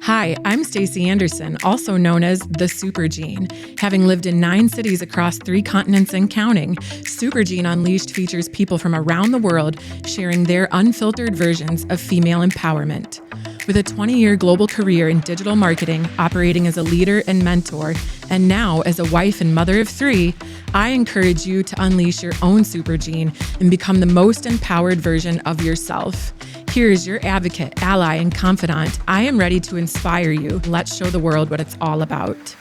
Hi, I'm Stacy Andersen, also known as the Supergene. Having lived in 9 cities across 3 continents and counting, Supergene Unleashed features people from around the world sharing their unfiltered versions of female empowerment. With a 20-year global career in digital marketing, operating as a leader and mentor, and now as a wife and mother of 3, I encourage you to unleash your own Supergene and become the most empowered version of yourself. Here is your advocate, ally, and confidant. I am ready to inspire you. Let's show the world what it's all about.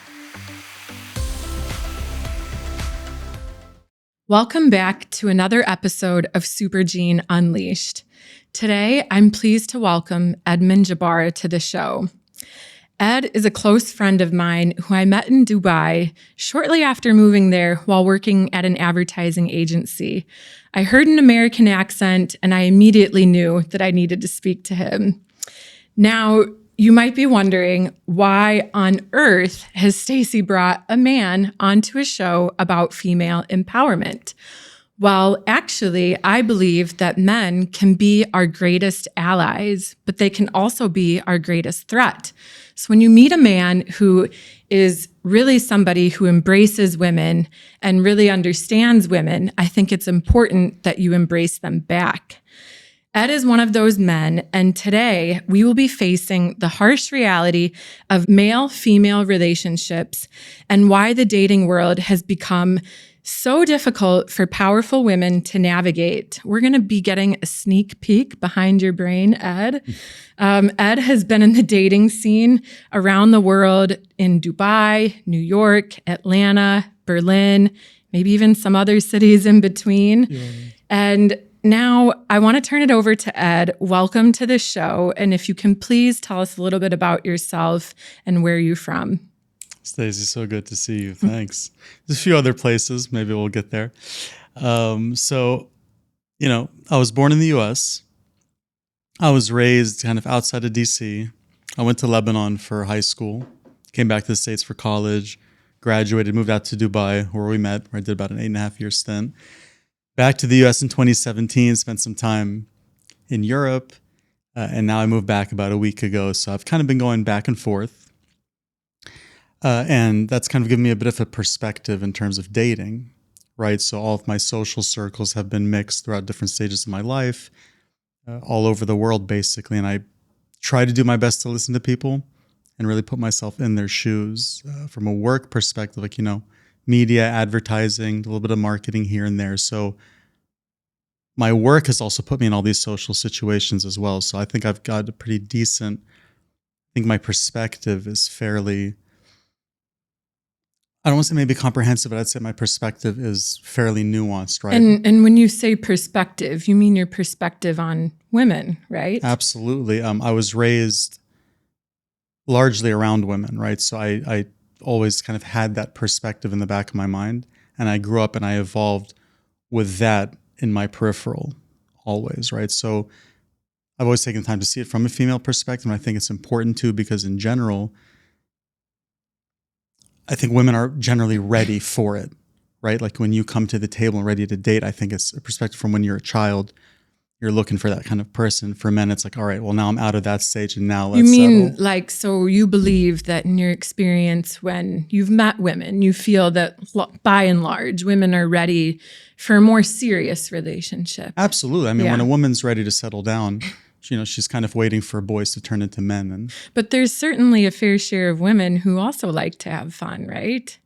Welcome back to another episode of Supergene Unleashed. Today, I'm pleased to welcome Edmond Gebara to the show. Ed is a close friend of mine who I met in Dubai shortly after moving there while working at an advertising agency. I heard an American accent and I immediately knew that I needed to speak to him. Now, you might be wondering, why on earth has Stacy brought a man onto a show about female empowerment? Well, actually, I believe that men can be our greatest allies, but they can also be our greatest threat. So when you meet a man who is really somebody who embraces women and really understands women, I think it's important that you embrace them back. Ed is one of those men, and today we will be facing the harsh reality of male-female relationships and why the dating world has become so difficult for powerful women to navigate. We're going to be getting a sneak peek behind your brain, Ed. Ed has been in the dating scene around the world in Dubai, New York, Atlanta, Berlin, maybe even some other cities in between. Yeah. And now I want to turn it over to Ed. Welcome to the show. And if you can please tell us a little bit about yourself and where you're from. Stacy, so good to see you. Thanks. There's a few other places. Maybe we'll get there. I was born in the U.S. I was raised kind of outside of D.C. I went to Lebanon for high school, came back to the States for college, graduated, moved out to Dubai, where we met, where I did about an 8.5-year stint. Back to the U.S. in 2017, spent some time in Europe, and now I moved back about a week ago. So I've kind of been going back and forth. And that's kind of given me a bit of a perspective in terms of dating, right? So all of my social circles have been mixed throughout different stages of my life, all over the world, basically. And I try to do my best to listen to people and really put myself in their shoes from a work perspective, like, media, advertising, a little bit of marketing here and there. So my work has also put me in all these social situations as well. So I think I've got a pretty decent, I think my perspective is fairly, I don't want to say maybe comprehensive, but I'd say my perspective is fairly nuanced, right? And when you say perspective, you mean your perspective on women, right? Absolutely. I was raised largely around women, right? So I always kind of had that perspective in the back of my mind, and I grew up and I evolved with that in my peripheral always, right? So I've always taken the time to see it from a female perspective, and I think it's important too, because in general, I think women are generally ready for it, right? Like when you come to the table and ready to date, I think it's a perspective from when you're a child. You're looking for that kind of person. For men, it's like, all right, well, now I'm out of that stage and now let's settle. So you believe that in your experience when you've met women, you feel that by and large, women are ready for a more serious relationship. Absolutely. I mean, when a woman's ready to settle down, she's kind of waiting for boys to turn into men. But there's certainly a fair share of women who also like to have fun, right?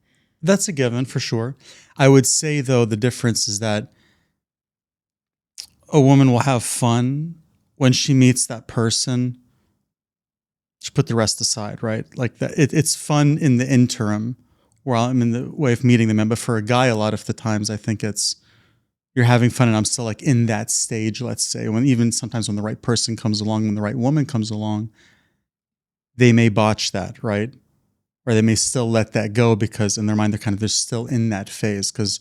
That's a given for sure. I would say, though, the difference is that a woman will have fun when she meets that person. She put the rest aside, right? Like that, it's fun in the interim where I'm in the way of meeting them. But for a guy, a lot of the times, I think it's, you're having fun and I'm still like in that stage, let's say, when even sometimes when the right person comes along, when the right woman comes along, they may botch that, right? Or they may still let that go because in their mind, they're still in that phase. Because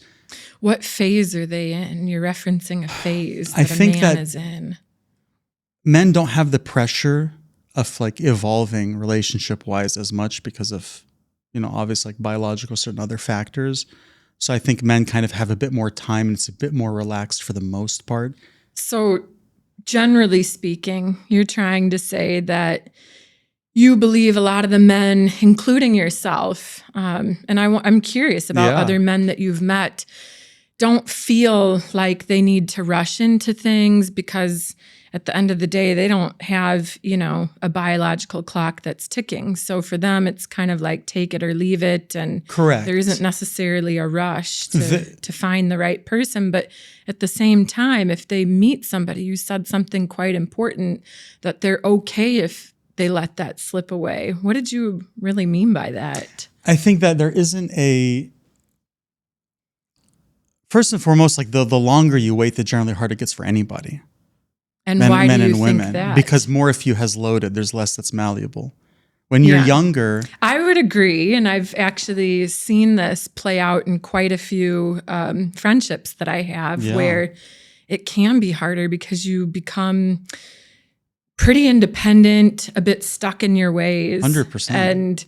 what phase are they in? You're referencing a phase that a man is in. Men don't have the pressure of like evolving relationship wise as much because of, obvious like biological certain other factors. So I think men kind of have a bit more time and it's a bit more relaxed for the most part. So generally speaking, you're trying to say that you believe a lot of the men, including yourself, and I'm curious about other men that you've met, don't feel like they need to rush into things because at the end of the day, they don't have, a biological clock that's ticking. So for them, it's kind of like take it or leave it. And Correct. There isn't necessarily a rush to find the right person. But at the same time, if they meet somebody who said something quite important, that they're okay if they let that slip away. What did you really mean by that? I think that there isn't first and foremost, like the longer you wait, the generally harder it gets for anybody. And why do you think women, that? because more if you has loaded, there's less that's malleable. When you're younger, I would agree, and I've actually seen this play out in quite a few friendships that I have, where it can be harder because you become pretty independent, a bit stuck in your ways, 100%, and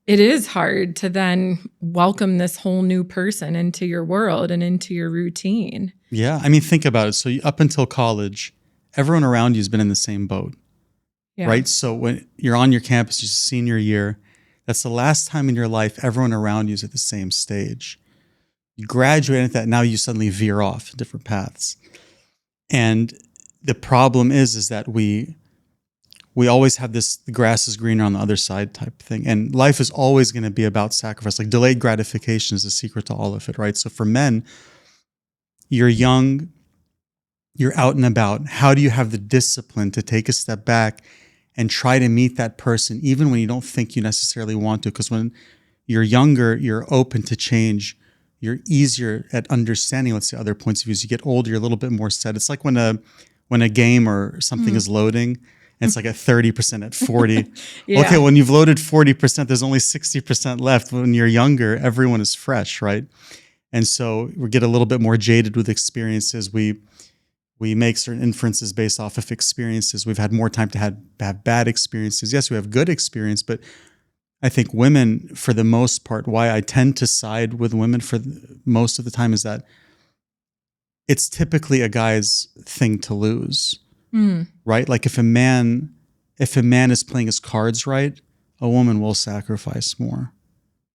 it is hard to then welcome this whole new person into your world and into your routine. Yeah, I mean, think about it. So up until college, everyone around you has been in the same boat, right? So when you're on your campus, your senior year, that's the last time in your life everyone around you is at the same stage. You graduate at that, now you suddenly veer off different paths. And the problem is that we always have this, the grass is greener on the other side type thing. And life is always going to be about sacrifice. Like delayed gratification is the secret to all of it, right? So for men, you're young, you're out and about. How do you have the discipline to take a step back and try to meet that person, even when you don't think you necessarily want to? Because when you're younger, you're open to change. You're easier at understanding, let's say, other points of view. As you get older, you're a little bit more set. It's like when a game or something is loading, and it's like at 30%, at 40. Okay, when you've loaded 40%, there's only 60% left. When you're younger, everyone is fresh, right? And so we get a little bit more jaded with experiences. We make certain inferences based off of experiences. We've had more time to have bad experiences. Yes, we have good experience, but I think women, for the most part, why I tend to side with women for most of the time is that it's typically a guy's thing to lose, right? Like if a man is playing his cards right, a woman will sacrifice more.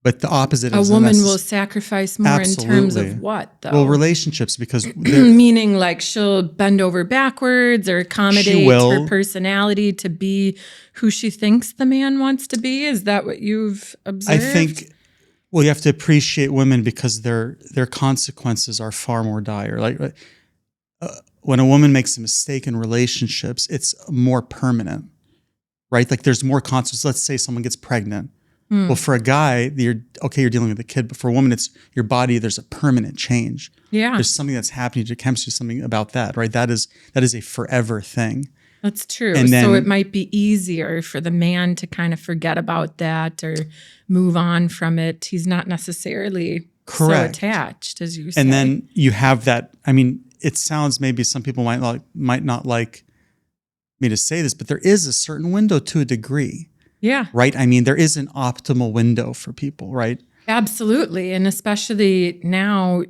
But the opposite A is woman will sacrifice more in terms of what, though? Well, relationships, because meaning like she'll bend over backwards or accommodate her personality to be who she thinks the man wants to be. Is that what you've observed? I think, well, you have to appreciate women because their consequences are far more dire. Like when a woman makes a mistake in relationships, it's more permanent, right? Like there's more consequences. Let's say someone gets pregnant. Well, for a guy, you're dealing with a kid, but for a woman, it's your body. There's a permanent change. Yeah, there's something that's happening to your chemistry, something about that, right? That is a forever thing. That's true. And then, so it might be easier for the man to kind of forget about that or move on from it. He's not necessarily so attached, as you say. And then you have that. I mean, it sounds, maybe some people might not like me to say this, but there is a certain window to a degree. Yeah. Right? I mean, there is an optimal window for people, right? Absolutely. And especially now,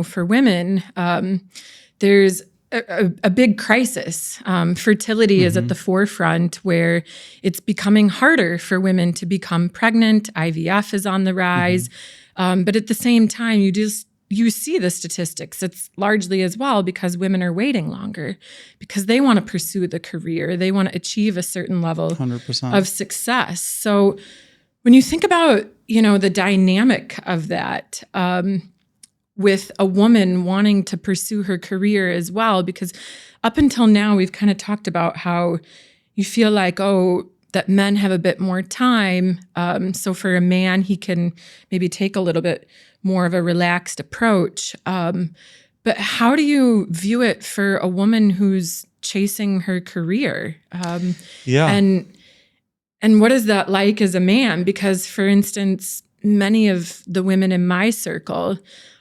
for women, there's a big crisis. Fertility is at the forefront, where it's becoming harder for women to become pregnant. IVF is on the rise. But at the same time, you see the statistics. It's largely as well because women are waiting longer because they want to pursue the career. They want to achieve a certain level 100%. of success. So when you think about, the dynamic of that, with a woman wanting to pursue her career as well, because up until now, we've kind of talked about how you feel like, that men have a bit more time. So for a man, he can maybe take a little bit more of a relaxed approach. But how do you view it for a woman who's chasing her career? And what is that like as a man? Because, for instance, many of the women in my circle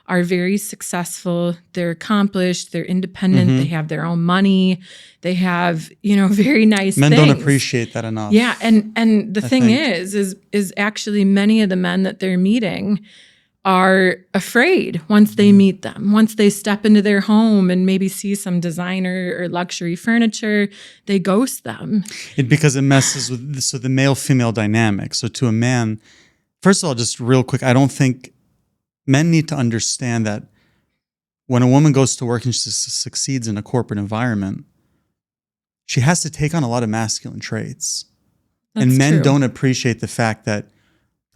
are very successful. They're accomplished. They're independent. They have their own money. They have, very nice Men things. don't appreciate that enough. Yeah. And the thing is actually many of the men that they're meeting are afraid once they meet them, once they step into their home and maybe see some designer or luxury furniture, they ghost them. Because it messes with the male-female dynamic. So to a man, first of all, just real quick, I don't think men need to understand that when a woman goes to work and she succeeds in a corporate environment, she has to take on a lot of masculine traits. That's and men true. don't appreciate the fact that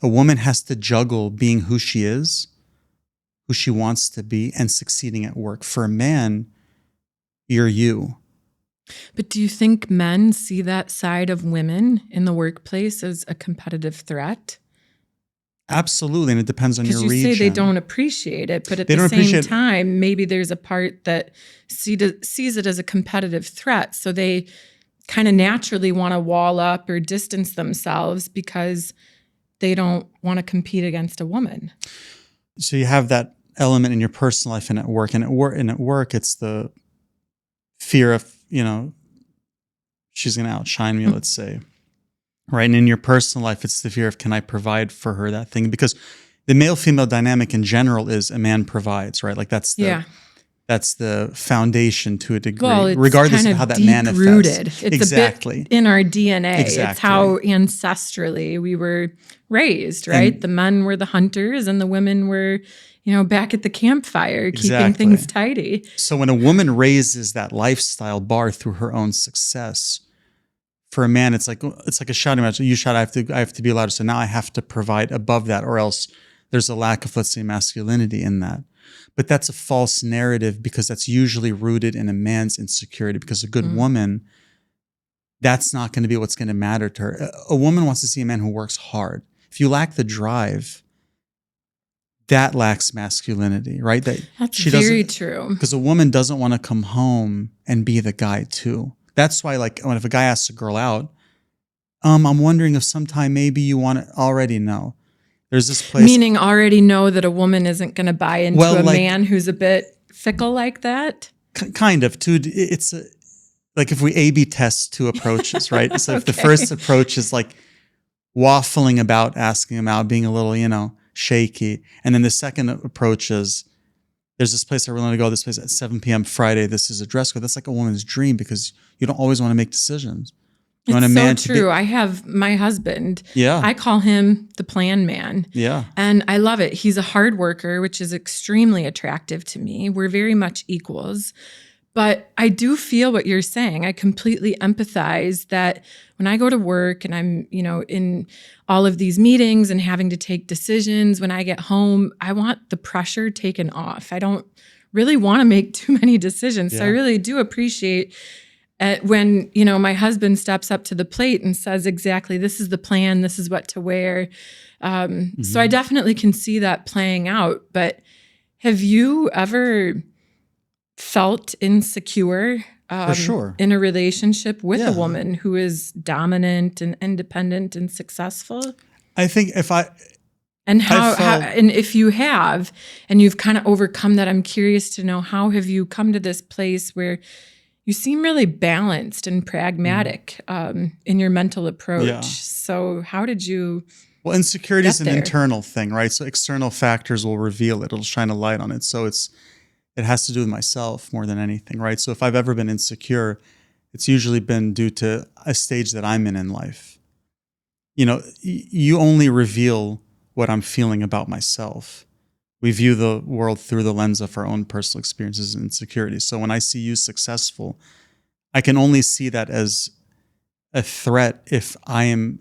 a woman has to juggle being who she is, who she wants to be, and succeeding at work. For a man, you're you. But do you think men see that side of women in the workplace as a competitive threat? Absolutely, and it depends on your region. Because you say they don't appreciate it, but at They the don't same appreciate- time, maybe there's a part that sees it as a competitive threat. So they kind of naturally want to wall up or distance themselves because they don't want to compete against a woman. So you have that element in your personal life and at work. And at work, it's the fear of, she's going to outshine me, let's say. Right. And in your personal life, it's the fear of, can I provide for her that thing? Because the male-female dynamic in general is a man provides, right? Like that's the foundation to a degree, well, it's regardless kind of how that manifests. Rooted. It's exactly. a bit in our DNA. Exactly. It's how ancestrally we were raised, right? And the men were the hunters and the women were, back at the campfire, keeping things tidy. So when a woman raises that lifestyle bar through her own success, for a man, it's like a shouting match. You shout, I have to be louder. So now I have to provide above that, or else there's a lack of, let's say, masculinity in that. But that's a false narrative because that's usually rooted in a man's insecurity. Because a good woman, that's not going to be what's going to matter to her. A woman wants to see a man who works hard. If you lack the drive, that lacks masculinity, right? That's very true. Because a woman doesn't want to come home and be the guy too. That's why, like, if a guy asks a girl out, I'm wondering if sometime maybe you want to already know. There's this place. Meaning already know that a woman isn't going to buy into a man who's a bit fickle like that? Kind of. It's like if we A/B test two approaches, right? So if the first approach is like waffling about asking him out, being a little, shaky. And then the second approach is, there's this place I really want to go, this place at 7 p.m. Friday, this is a dress code. That's like a woman's dream because you don't always want to make decisions. You want a man so true. I have my husband. Yeah. I call him the plan man. Yeah. And I love it. He's a hard worker, which is extremely attractive to me. We're very much equals. But I do feel what you're saying. I completely empathize that when I go to work and I'm, in all of these meetings and having to take decisions, when I get home, I want the pressure taken off. I don't really want to make too many decisions. Yeah. So I really do appreciate when, my husband steps up to the plate and says, exactly, this is the plan, this is what to wear. So I definitely can see that playing out. But have you ever felt insecure For sure. in a relationship with a woman who is dominant and independent and successful? I think and if you have, and you've kind of overcome that, I'm curious to know, how have you come to this place where you seem really balanced and pragmatic in your mental approach? Yeah. So how did you? Well, insecurity is an there? internal thing, right? So external factors will reveal it. It'll shine a light on it. So it has to do with myself more than anything, right? So if I've ever been insecure, it's usually been due to a stage that I'm in life. You only reveal what I'm feeling about myself. We view the world through the lens of our own personal experiences and insecurities. So when I see you successful, I can only see that as a threat if I am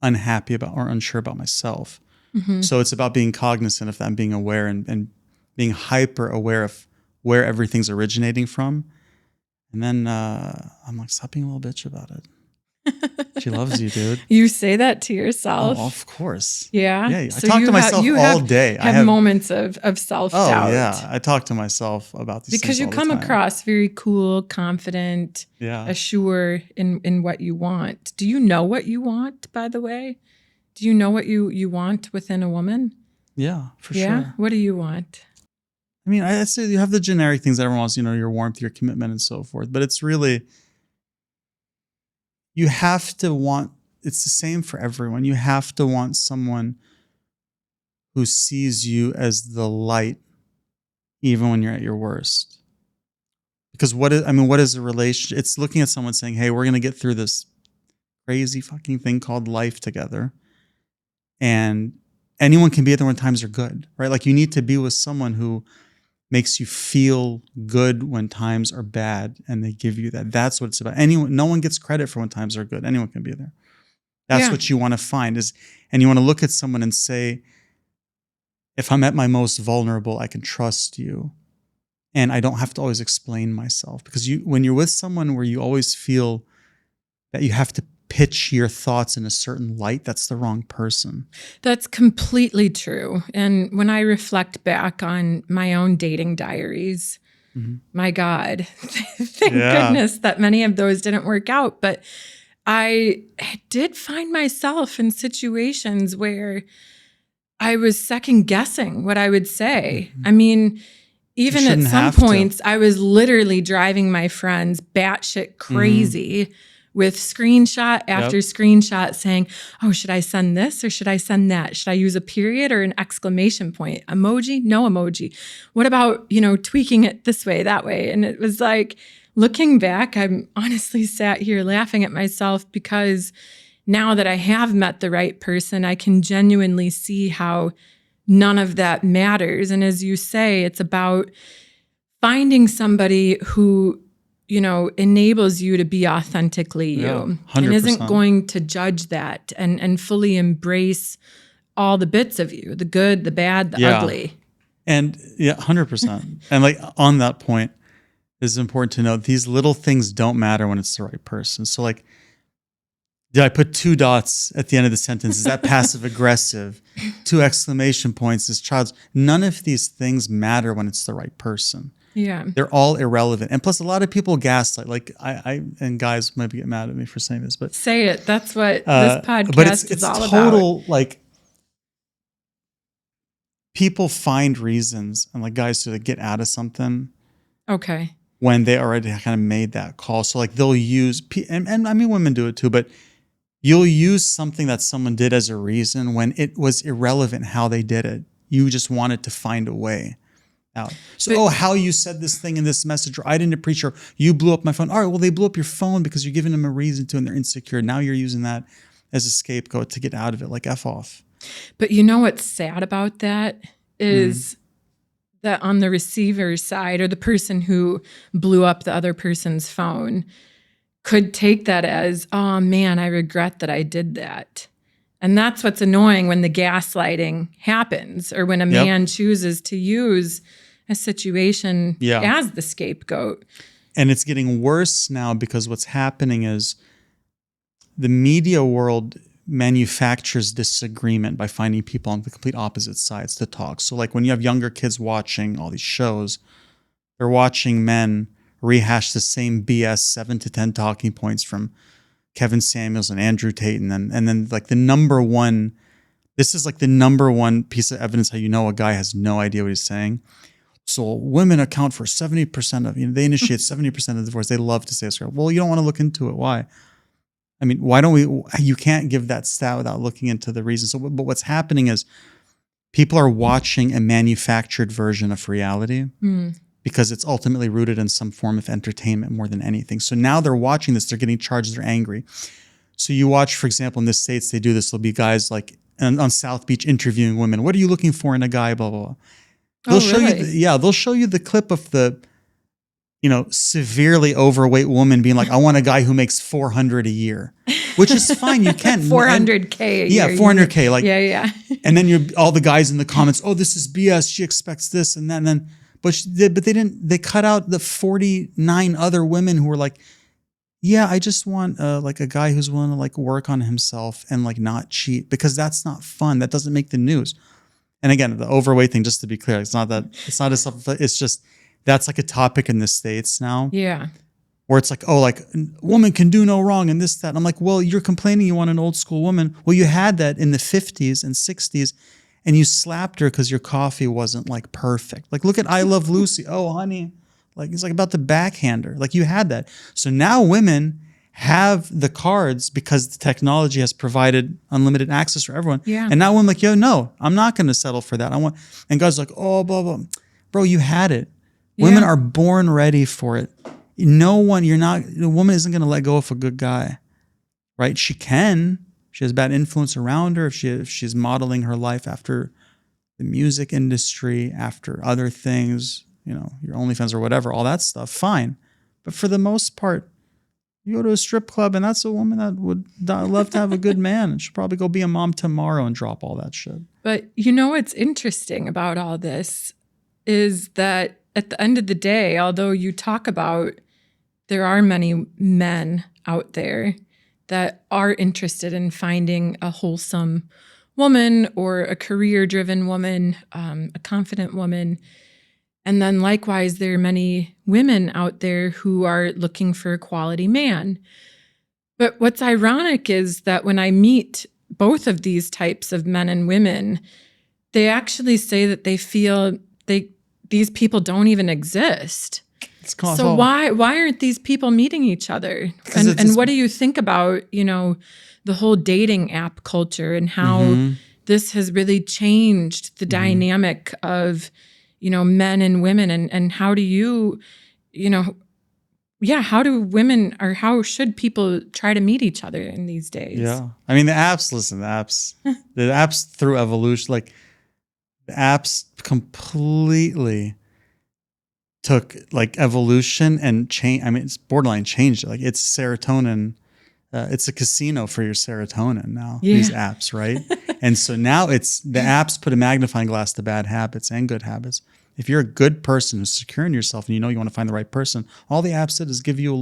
unhappy about or unsure about myself. So it's about being cognizant of that and being aware and being hyper aware of where everything's originating from. And then I'm like, stop being a little bitch about it. She loves you, dude. You say that to yourself? Oh, of course. Yeah. Yeah. I talk to myself all day. I have moments of self-doubt. Oh, yeah. I talk to myself about these because things you all the come time. across very cool, confident, assured in what you want. Do you know what you want, by the way? Do you know what you want within a woman? Yeah, for yeah? sure. What do you want? I mean, I say you have the generic things that everyone wants, your warmth, your commitment, and so forth. But it's really, you have to want, it's the same for everyone. You have to want someone who sees you as the light even when you're at your worst. Because what is a relationship? It's looking at someone saying, hey, we're going to get through this crazy fucking thing called life together. And anyone can be there when times are good, right? Like you need to be with someone who makes you feel good when times are bad, and they give you that. That's what it's about. No one gets credit for when times are good. Anyone can be there. That's what you want to find and you want to look at someone and say, if I'm at my most vulnerable, I can trust you. And I don't have to always explain myself, because when you're with someone where you always feel that you have to pitch your thoughts in a certain light, that's the wrong person. That's completely true. And when I reflect back on my own dating diaries, my God, thank goodness that many of those didn't work out. But I did find myself in situations where I was second guessing what I would say. I mean, even at some points, I was literally driving my friends batshit crazy with screenshot after screenshot saying, oh, should I send this or should I send that? Should I use a period or an exclamation point? Emoji? No emoji. What about, tweaking it this way, that way? And it was like, looking back, I'm honestly sat here laughing at myself, because now that I have met the right person, I can genuinely see how none of that matters. And as you say, it's about finding somebody who, enables you to be authentically you 100%. and isn't going to judge that and fully embrace all the bits of you, the good, the bad, the ugly. And 100%. And like on that point, it's important to know these little things don't matter when it's the right person. So like, did I put 2 dots at the end of the sentence? Is that passive aggressive? 2 exclamation points is child's. None of these things matter when it's the right person. Yeah. They're all irrelevant. And plus a lot of people gaslight. Like I and guys might get mad at me for saying this, but say it. That's what this podcast but it's is all total, about. Like people find reasons and like guys to get out of something. Okay. When they already kind of made that call. So like they'll use, and I mean women do it too, but you'll use something that someone did as a reason when it was irrelevant how they did it. You just wanted to find a way out. So, how you said this thing in this message, or I didn't appreciate, or you blew up my phone. All right, well, they blew up your phone because you're giving them a reason to, and they're insecure. Now you're using that as a scapegoat to get out of it, like F off. But you know what's sad about that is that on the receiver's side, or the person who blew up the other person's phone, could take that as, oh man, I regret that I did that. And that's what's annoying when the gaslighting happens, or when a man chooses to use a situation as the scapegoat. And it's getting worse now, because what's happening is the media world manufactures disagreement by finding people on the complete opposite sides to talk. So like when you have younger kids watching all these shows, they're watching men rehash the same BS 7 to 10 talking points from Kevin Samuels and Andrew Tate. And then like the number one piece of evidence how you know a guy has no idea what he's saying. So women account for 70% of, they initiate 70% of divorce. They love to say this. Well, you don't want to look into it. Why? I mean, why don't you can't give that stat without looking into the reason. So, but what's happening is people are watching a manufactured version of reality because it's ultimately rooted in some form of entertainment more than anything. So now they're watching this, they're getting charged, they're angry. So you watch, for example, in the States, they do this. There'll be guys like on South Beach interviewing women. What are you looking for in a guy? Blah, blah, blah. They'll show you they'll show you the clip of the, severely overweight woman being like, I want a guy who makes $400 a year, which is fine. You can. $400K a year. Yeah, $400K. Like, yeah. And then all the guys in the comments, oh, this is BS. She expects this and that. And then, but they cut out the 49 other women who were like, yeah, I just want like a guy who's willing to like work on himself and like not cheat, because that's not fun. That doesn't make the news. And again, the overweight thing, just to be clear, it's not it's just, that's like a topic in the States now. Yeah. Where it's like, oh, like woman can do no wrong and this, that. And I'm like, well, you're complaining you want an old school woman. Well, you had that in the 50s and 60s and you slapped her because your coffee wasn't like perfect. Like, look at I Love Lucy. Oh, honey. Like, it's like about to backhand her. Like, you had that. So now women have the cards because the technology has provided unlimited access for everyone. Yeah. And now women like, yo, no, I'm not going to settle for that. And God's like, oh, blah, blah. Bro, you had it. Yeah. Women are born ready for it. The woman isn't going to let go of a good guy, right? She can. She has bad influence around her. If she's modeling her life after the music industry, after other things, your OnlyFans or whatever, all that stuff, fine. But for the most part, you go to a strip club and that's a woman that would love to have a good man, and she'll probably go be a mom tomorrow and drop all that shit. But what's interesting about all this is that at the end of the day, although you talk about there are many men out there that are interested in finding a wholesome woman or a career-driven woman, a confident woman. And then likewise, there are many women out there who are looking for a quality man. But what's ironic is that when I meet both of these types of men and women, they actually say that they feel these people don't even exist. So why aren't these people meeting each other? And what do you think about, the whole dating app culture and how this has really changed the dynamic of men and women, and how do you, how do women, or how should people try to meet each other in these days? Yeah. I mean, the apps through evolution, like the apps completely took like evolution and change. I mean, it's borderline changed it. Like it's serotonin. It's a casino for your serotonin now, these apps, right? And so now the apps put a magnifying glass to bad habits and good habits. If you're a good person who's secure in yourself and you want to find the right person, all the apps did is give you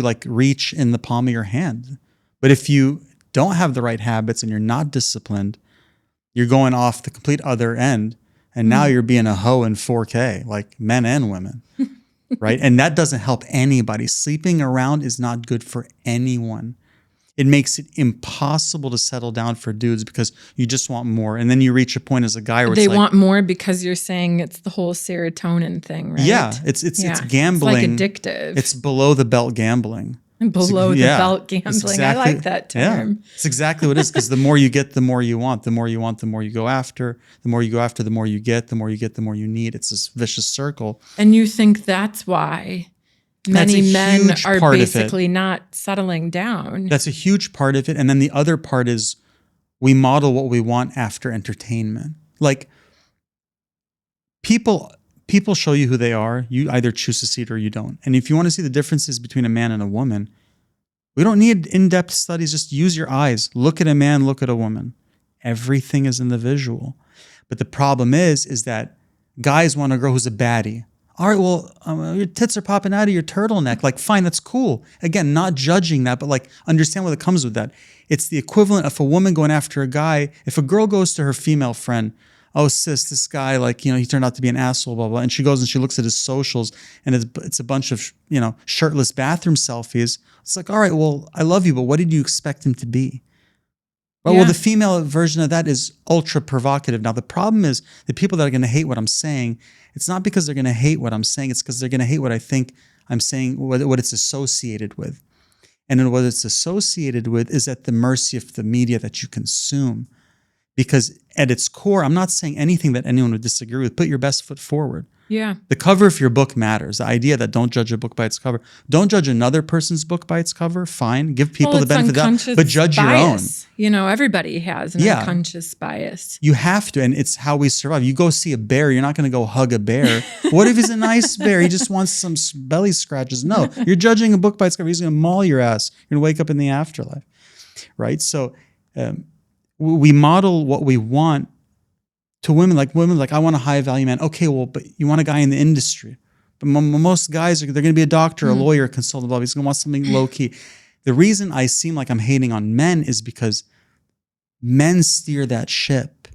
like reach in the palm of your hand. But if you don't have the right habits and you're not disciplined, you're going off the complete other end. And now you're being a hoe in 4K, like men and women. Right? And that doesn't help anybody. Sleeping around is not good for anyone. It makes it impossible to settle down for dudes because you just want more. And then you reach a point as a guy where they want more because you're saying it's the whole serotonin thing, right? Yeah, it's gambling. It's like addictive. It's below the belt gambling. Below the belt gambling. Exactly, I like that term. Yeah, it's exactly what it is, because the more you get, the more you want. The more you want, the more you go after. The more you go after, the more you get. The more you get, the more you need. It's this vicious circle. And you think that's why many men are basically not settling down. That's a huge part of it. And then the other part is we model what we want after entertainment. Like people show you who they are. You either choose to see it or you don't. And if you want to see the differences between a man and a woman, we don't need in-depth studies. Just use your eyes. Look at a man, look at a woman. Everything is in the visual. But the problem is that guys want a girl who's a baddie. All right, well, your tits are popping out of your turtleneck. Like, fine, that's cool. Again, not judging that, but like understand what comes with that. It's the equivalent of a woman going after a guy. If a girl goes to her female friend, oh, sis, this guy, like, he turned out to be an asshole, blah, blah. And she goes and she looks at his socials and it's a bunch of, shirtless bathroom selfies. It's like, all right, well, I love you, but what did you expect him to be? Well, the female version of that is ultra provocative. Now, the problem is the people that are going to hate what I'm saying, it's not because they're going to hate what I'm saying. It's because they're going to hate what I think I'm saying, what it's associated with. And then what it's associated with is at the mercy of the media that you consume. Because at its core, I'm not saying anything that anyone would disagree with. Put your best foot forward. Yeah. The cover of your book matters. The idea that don't judge a book by its cover. Don't judge another person's book by its cover. Fine. Give people the benefit of that. But judge bias. your own. Everybody has an unconscious bias. You have to. And it's how we survive. You go see a bear. You're not going to go hug a bear. What if he's a nice bear? He just wants some belly scratches. No. You're judging a book by its cover. He's going to maul your ass. You're going to wake up in the afterlife. Right? So we model what we want to women like, I want a high value man. Okay, well, but you want a guy in the industry. But most guys, they're going to be a doctor, a lawyer, a consultant, blah, blah. He's going to want something low key. The reason I seem like I'm hating on men is because men steer that ship.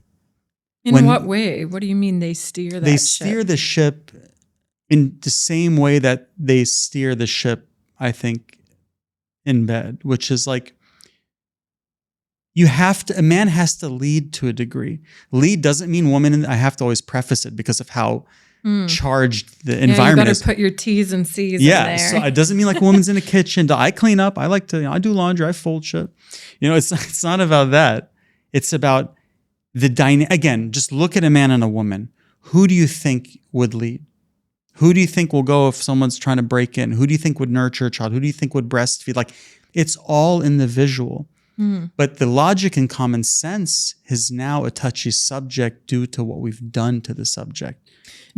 In what way? What do you mean they steer that ship? They steer the ship in the same way that they steer the ship, I think, in bed, which is like, a man has to lead to a degree. Lead doesn't mean woman, and I have to always preface it because of how charged the Yeah, environment you is. better put your T's and C's in Yeah, there. so it doesn't mean like a woman's in the kitchen. I clean up. I like to. I do laundry. I fold shit. It's not about that. It's about the dynamic. Again, just look at a man and a woman. Who do you think would lead? Who do you think will go if someone's trying to break in? Who do you think would nurture a child? Who do you think would breastfeed? Like, it's all in the visual. But the logic and common sense is now a touchy subject due to what we've done to the subject.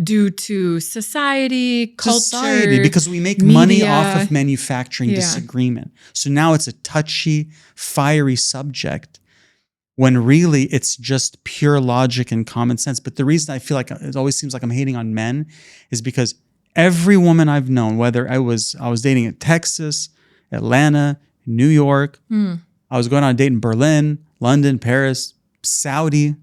Due to society, culture, because we make media. money off of manufacturing disagreement. So now it's a touchy, fiery subject when really it's just pure logic and common sense. But the reason I feel like it always seems like I'm hating on men is because every woman I've known, whether I was dating in Texas, Atlanta, New York, I was going on a date in Berlin, London, Paris, Saudi.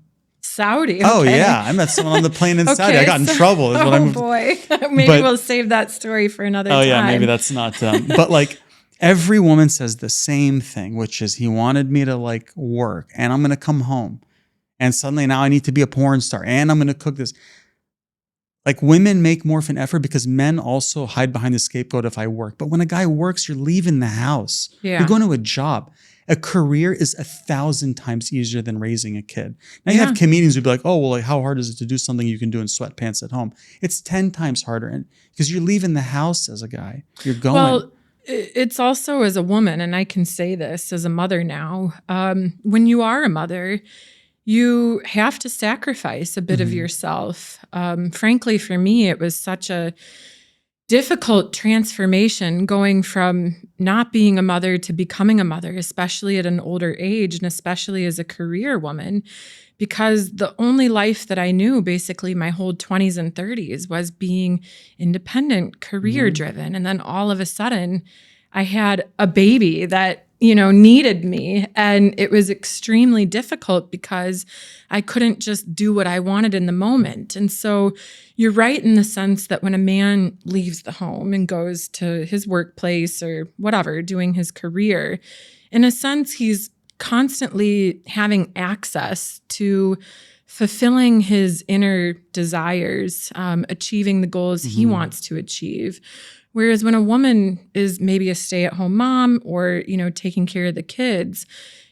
Okay. Oh yeah, I met someone on the plane in Saudi. I got in trouble. Is what oh boy, maybe we'll save that story for another time. Oh yeah, maybe that's not. But like every woman says the same thing, which is he wanted me to like work, and I'm gonna come home, and suddenly now I need to be a porn star, and I'm gonna cook this. Like women make more of an effort because men also hide behind the scapegoat if I work. But when a guy works, you're leaving the house. Yeah. You're going to a job. A career is 1,000 times easier than raising a kid. Now you have comedians who'd be like, oh, well, like how hard is it to do something you can do in sweatpants at home? It's 10 times harder. And because you're leaving the house as a guy. You're going. Well, it's also as a woman, and I can say this as a mother now, when you are a mother, you have to sacrifice a bit of yourself. Frankly, for me, it was such a difficult transformation going from not being a mother to becoming a mother, especially at an older age and especially as a career woman, because the only life that I knew basically my whole 20s and 30s was being independent, career driven. And then all of a sudden I had a baby that needed me. And it was extremely difficult because I couldn't just do what I wanted in the moment. And so you're right in the sense that when a man leaves the home and goes to his workplace or whatever, doing his career, in a sense, he's constantly having access to fulfilling his inner desires, achieving the goals he wants to achieve. Whereas when a woman is maybe a stay-at-home mom or, taking care of the kids,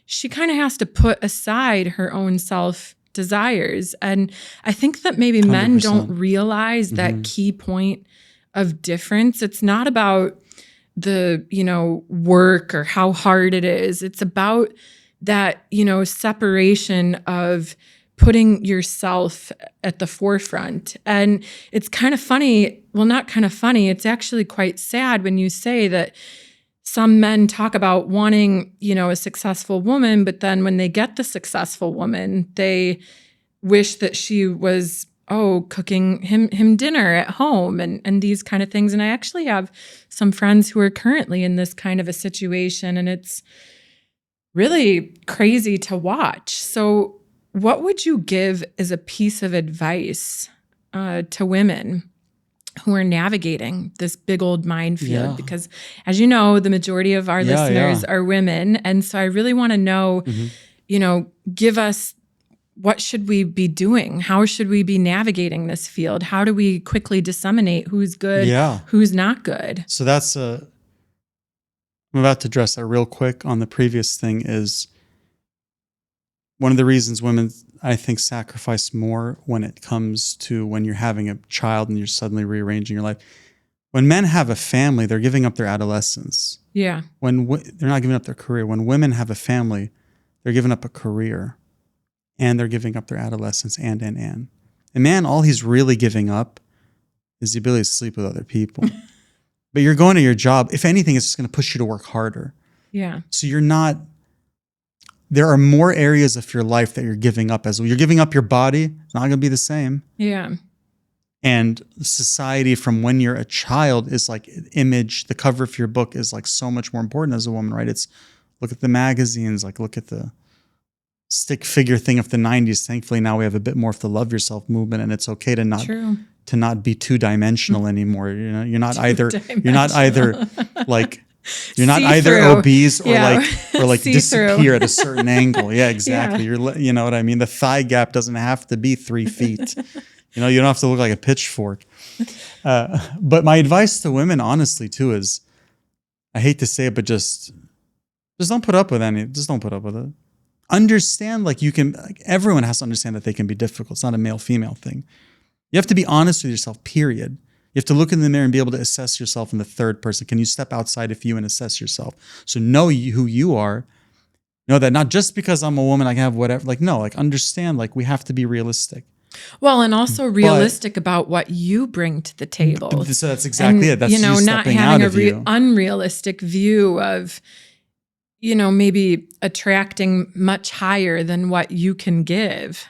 she kind of has to put aside her own self-desires. And I think that maybe 100%. Men don't realize that key point of difference. It's not about the, work or how hard it is. It's about that, separation of putting yourself at the forefront. And it's kind of funny. Well, not kind of funny. It's actually quite sad when you say that some men talk about wanting, a successful woman, but then when they get the successful woman, they wish that she was, cooking him dinner at home and these kind of things. And I actually have some friends who are currently in this kind of a situation, and it's really crazy to watch. So what would you give as a piece of advice to women who are navigating this big old minefield? Yeah. Because as you know, the majority of our listeners are women. And so I really want to know, give us, what should we be doing? How should we be navigating this field? How do we quickly disseminate who's good, who's not good? So that's I'm about to address that real quick on the previous thing is one of the reasons women, I think, sacrifice more when it comes to when you're having a child and you're suddenly rearranging your life. When men have a family, they're giving up their adolescence. Yeah. When they're not giving up their career. When women have a family, they're giving up a career and they're giving up their adolescence and. A man, all he's really giving up is the ability to sleep with other people. But you're going to your job. If anything, it's just going to push you to work harder. Yeah. So there are more areas of your life that you're giving up as well. You're giving up your body. It's not going to be the same. Yeah. And society from when you're a child is like image. The cover of your book is like so much more important as a woman, right? It's look at the magazines, like look at the stick figure thing of the 90s. Thankfully, now we have a bit more of the love yourself movement, and it's okay to not be two-dimensional anymore. You're not either like you're not either obese or like disappear at a certain angle. Yeah, exactly. Yeah. You know what I mean? The thigh gap doesn't have to be 3 feet. You know, you don't have to look like a pitchfork. But my advice to women, honestly, too, is I hate to say it, but just don't put up with just don't put up with it. Understand, like everyone has to understand that they can be difficult. It's not a male-female thing. You have to be honest with yourself, period. You have to look in the mirror and be able to assess yourself in the third person. Can you step outside of you and assess yourself? So know who you are. Know that not just because I'm a woman, I can have whatever. Like, no, like understand, like we have to be realistic. Well, and also realistic about what you bring to the table. So that's exactly it. That's you not stepping having out of you. Unrealistic view of, maybe attracting much higher than what you can give.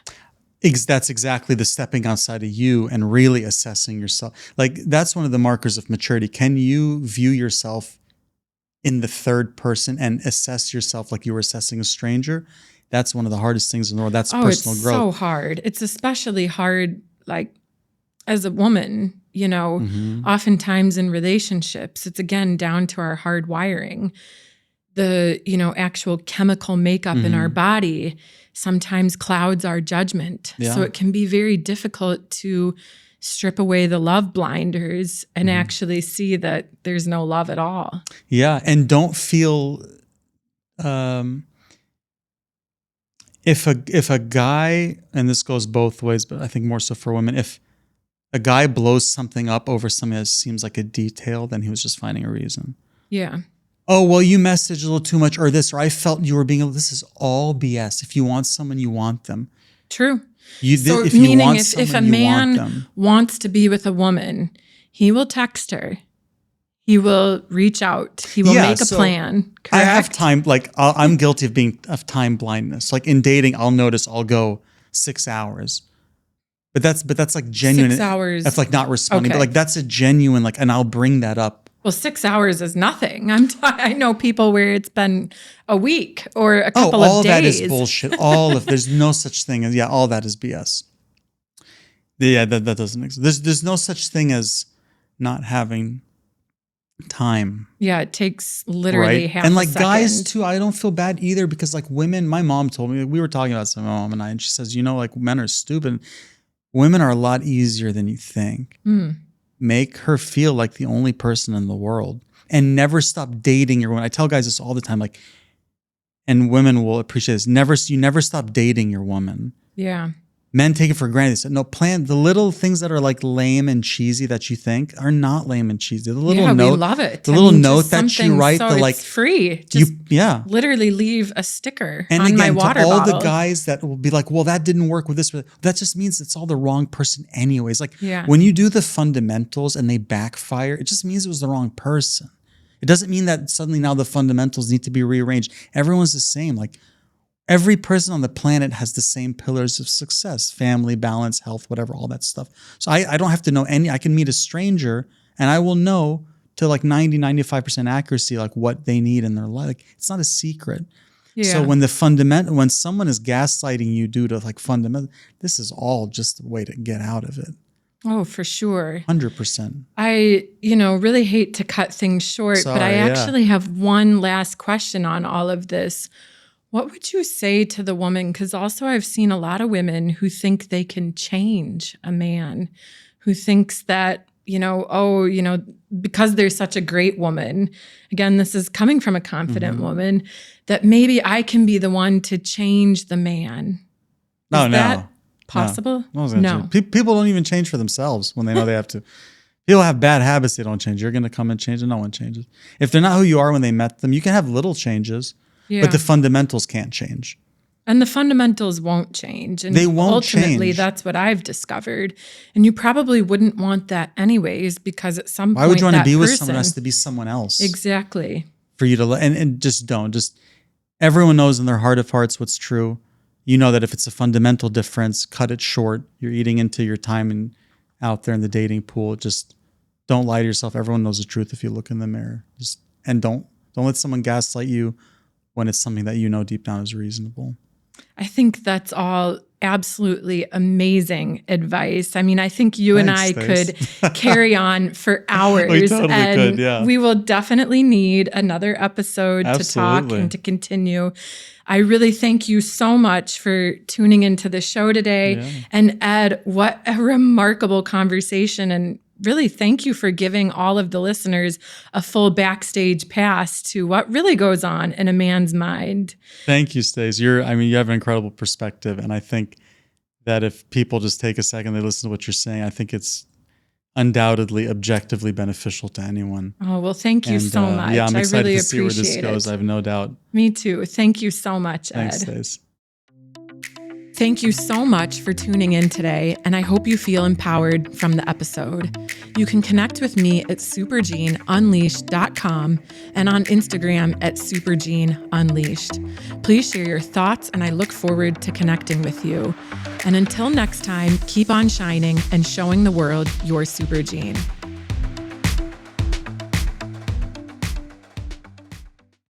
That's exactly the stepping outside of you and really assessing yourself. Like that's one of the markers of maturity. Can you view yourself in the third person and assess yourself like you were assessing a stranger? That's one of the hardest things in the world. That's personal growth. It's so hard. It's especially hard, like as a woman, oftentimes in relationships, it's again down to our hard wiring. The, actual chemical makeup in our body sometimes clouds our judgment. Yeah. So it can be very difficult to strip away the love blinders and actually see that there's no love at all. Yeah. And don't feel, if a guy, and this goes both ways, but I think more so for women, if a guy blows something up over something that seems like a detail, then he was just finding a reason. Yeah. Oh, well, you messaged a little too much, or this, or I felt you were being, this is all BS. If you want someone, you want them. True. If a man wants to be with a woman, he will text her. He will reach out. He will make a plan. Correct? I have time, like I'm guilty of time blindness. Like in dating, I'll go 6 hours. But that's like genuine. 6 hours. That's like not responding. Okay. But like that's a genuine, like, and I'll bring that up. Well, 6 hours is nothing. I know people where it's been a week or a couple of days. All that is bullshit. There's no such thing as, all that is BS. Yeah, that doesn't exist. There's no such thing as not having time. Yeah, it takes literally half a second. And like guys too, I don't feel bad either because like women, my mom told me, we were talking about some, my mom and I, and she says, like men are stupid. Women are a lot easier than you think. Make her feel like the only person in the world and never stop dating your woman. I tell guys this all the time, like, and women will appreciate this. You never stop dating your woman. Yeah. Men take it for granted. They said, no, plan the little things that are like lame and cheesy that you think are not lame and cheesy. The little note, we love it. The little note that you write, it's free. Literally leave a sticker on my water bottle. And all the guys that will be like, well, that didn't work with this. That just means it's all the wrong person anyways. Like when you do the fundamentals and they backfire, it just means it was the wrong person. It doesn't mean that suddenly now the fundamentals need to be rearranged. Everyone's the same. Like every person on the planet has the same pillars of success: family, balance, health, whatever, all that stuff. So I don't have to know I can meet a stranger and I will know to like 90-95% accuracy, like what they need in their life. Like, it's not a secret. Yeah. So when when someone is gaslighting you due to like fundamental, this is all just a way to get out of it. Oh, for sure. 100%. I, really hate to cut things short, but I actually have one last question on all of this. What would you say to the woman? Because also I've seen a lot of women who think they can change a man, who thinks that, because they're such a great woman, again, this is coming from a confident woman, that maybe I can be the one to change the man. Is that possible? No. People don't even change for themselves when they know they have to. People have bad habits they don't change. You're going to come and change it. No one changes. If they're not who you are when they met them, you can have little changes. Yeah. But the fundamentals can't change. And the fundamentals won't change. And they won't ultimately, change. That's what I've discovered. And you probably wouldn't want that anyways, because at some point, why would you want to be with someone who has to be someone else? Exactly. For you to, and just don't. Just everyone knows in their heart of hearts what's true. You know that if it's a fundamental difference, cut it short. You're eating into your time and out there in the dating pool. Just don't lie to yourself. Everyone knows the truth if you look in the mirror. And don't let someone gaslight you when it's something that you know deep down is reasonable. I think that's all absolutely amazing advice. I mean, I think you and I could carry on for hours. We totally and could, yeah. We will definitely need another episode to talk and to continue. I really thank you so much for tuning into the show today. Yeah. And Ed, what a remarkable conversation. And really thank you for giving all of the listeners a full backstage pass to what really goes on in a man's mind. Thank you, Stace. You have an incredible perspective. And I think that if people just take a second, they listen to what you're saying, I think it's undoubtedly objectively beneficial to anyone. Oh, well, thank you so much. Yeah, I'm excited really to see where this goes. I have no doubt. Me too. Thank you so much, Ed. Thanks, Stace. Thank you so much for tuning in today, and I hope you feel empowered from the episode. You can connect with me at supergeneunleashed.com and on Instagram at supergeneunleashed. Please share your thoughts, and I look forward to connecting with you. And until next time, keep on shining and showing the world your super gene.